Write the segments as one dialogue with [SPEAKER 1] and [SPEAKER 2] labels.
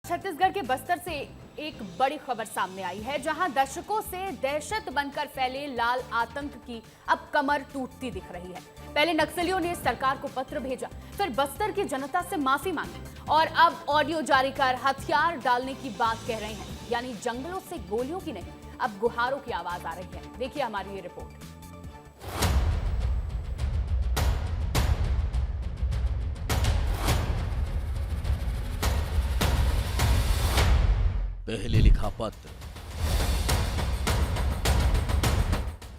[SPEAKER 1] छत्तीसगढ़ के बस्तर से एक बड़ी खबर सामने आई है, जहां दशकों से दहशत बनकर फैले लाल आतंक की अब कमर टूटती दिख रही है। पहले नक्सलियों ने सरकार को पत्र भेजा, फिर बस्तर की जनता से माफी मांगी और अब ऑडियो जारी कर हथियार डालने की बात कह रहे हैं। यानी जंगलों से गोलियों की नहीं, अब गुहारों की आवाज आ रही है। देखिए हमारी ये रिपोर्ट।
[SPEAKER 2] पहले लिखा पत्र,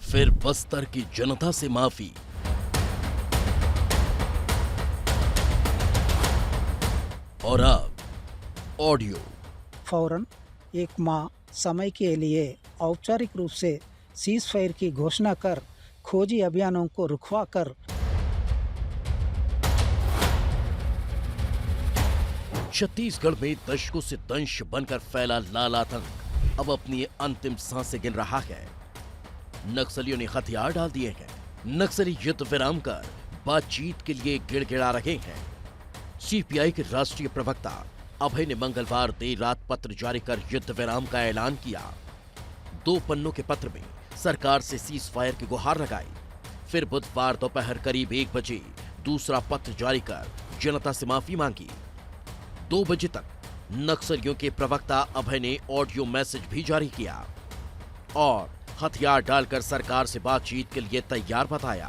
[SPEAKER 2] फिर बस्तर की जनता से माफी, और अब ऑडियो।
[SPEAKER 3] फौरन एक माह समय के लिए औपचारिक रूप से सीज फायर की घोषणा कर खोजी अभियानों को रुकवा कर
[SPEAKER 2] छत्तीसगढ़ में दशकों से दंश बनकर फैला लाल आतंक अब अपनी अंतिम सांसें गिन रहा है। नक्सलियों ने हथियार डाल दिए हैं। नक्सली युद्ध विराम कर बातचीत के लिए गिड़गिड़ा रहे हैं। सीपीआई के राष्ट्रीय प्रवक्ता अभय ने मंगलवार देर रात पत्र जारी कर युद्ध विराम का ऐलान किया। 2 पन्नों के पत्र में सरकार से सीज फायर की गुहार लगाई। फिर बुधवार दोपहर करीब 1 बजे दूसरा पत्र जारी कर जनता से माफी मांगी। 2 बजे तक नक्सलियों के प्रवक्ता अभय ने ऑडियो मैसेज भी जारी किया और हथियार डालकर सरकार से बातचीत के लिए तैयार बताया।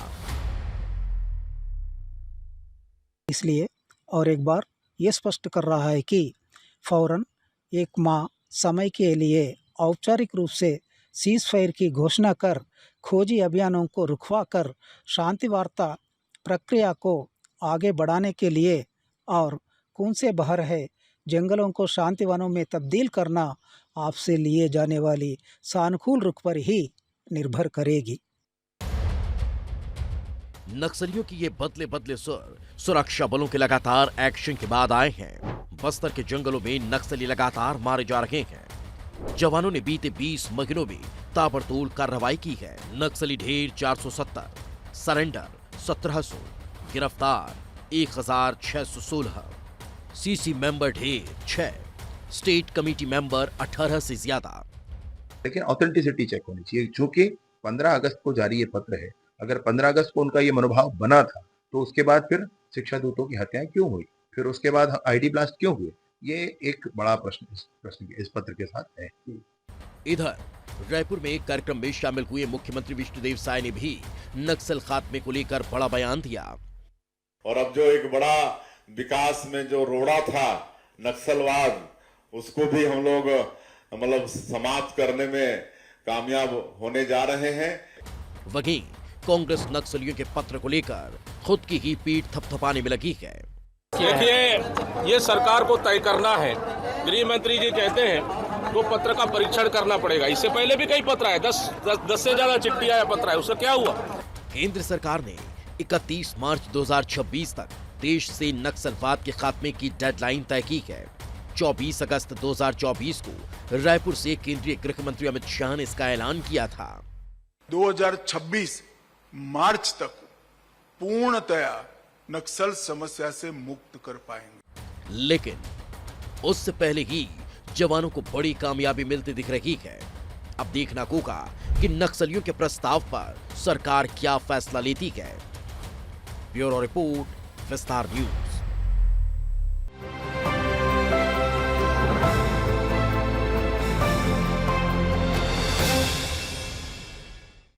[SPEAKER 3] इसलिए और एक बार ये स्पष्ट कर रहा है कि फौरन एक माह समय के लिए औपचारिक रूप से सीज फायर की घोषणा कर खोजी अभियानों को रुकवा कर शांति वार्ता प्रक्रिया को आगे बढ़ाने के लिए और खून से बहर है जंगलों को शांति वनों में तब्दील करना आपसे लिए जाने वाली सानुकूल रुख पर ही निर्भर करेगी।
[SPEAKER 2] नक्सलियों की ये बदले बदले सुर सुरक्षा बलों के लगातार एक्शन के बाद आए हैं। बस्तर के जंगलों में नक्सली लगातार मारे जा रहे हैं। जवानों ने बीते 20 महीनों में ताबड़तोड़ कार्रवाई की है। नक्सली ढेर 470, सरेंडर 1700, गिरफ्तार 1616, सीसी मेंबर ढेर 6, स्टेट कमेटी मेंबर 18 से ज्यादा।
[SPEAKER 4] लेकिन ऑथेंटिसिटी चेक होनी चाहिए, जो कि 15 अगस्त को जारी ये पत्र है। अगर 15 अगस्त को उनका ये मनोभाव बना था तो उसके बाद फिर शिक्षा दूतों की हत्याएं क्यों हुई, फिर उसके बाद आईडी ब्लास्ट क्यों हुए, ये एक बड़ा प्रश्न इस पत्र के साथ है।
[SPEAKER 2] इधर रायपुर में एक कार्यक्रम में शामिल हुए मुख्यमंत्री विष्णुदेव साय ने भी नक्सल खात्मे को लेकर बड़ा बयान दिया।
[SPEAKER 5] और अब जो एक बड़ा विकास में जो रोड़ा था नक्सलवाद, उसको भी हम लोग मतलब समाप्त करने में कामयाब होने जा रहे हैं।
[SPEAKER 2] वहीं कांग्रेस नक्सलियों के पत्र को लेकर खुद की ही पीठ थपथपाने में लगी है।
[SPEAKER 6] देखिए, ये सरकार को तय करना है। गृह मंत्री जी कहते हैं तो पत्र का परीक्षण करना पड़ेगा। इससे पहले भी कई पत्र आए, 10 से ज्यादा चिट्ठी आया, पत्र आया, उससे क्या हुआ?
[SPEAKER 2] केंद्र सरकार ने 31 मार्च 2026 तक देश से नक्सलवाद के खात्मे की डेडलाइन तय की है। 24 अगस्त 2024 को रायपुर से केंद्रीय गृह मंत्री अमित शाह ने इसका ऐलान किया था।
[SPEAKER 7] 2026 मार्च तक पूर्णतया नक्सल समस्या से मुक्त कर पाएंगे।
[SPEAKER 2] लेकिन उससे पहले ही जवानों को बड़ी कामयाबी मिलती दिख रही है। अब देखना होगा कि नक्सलियों के प्रस्ताव पर सरकार क्या फैसला लेती है। ब्यूरो रिपोर्ट, विस्तार न्यूज।